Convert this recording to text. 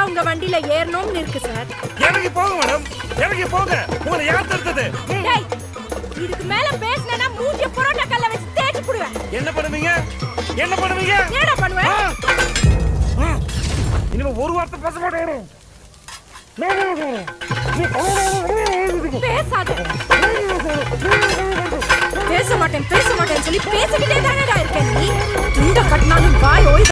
தான் உங்க வண்டியில ஏறணும்னு இருக்கு சார். இறங்கி போங்க மேடம், இறங்கி போங்க. உங்களை யார் தடுத்தது? டேய், இதுக்கு மேல பேசினா மூஞ்சிய புரோட்டா கல்ல வச்சு தேய்ச்சு புடுவேன். என்ன பண்ணுவீங்க? என்ன பண்ணுவீங்க? என்னடா பண்ணுவேன்? இனிமே ஒரு வார்த்தை பேச மாட்டேன். பேசாத. பேச மாட்டேன் சொல்லி பேசிக்கிட்டே தானடா இருக்க நீ. துண்ட கட்டினாலும் வாய் ஓய்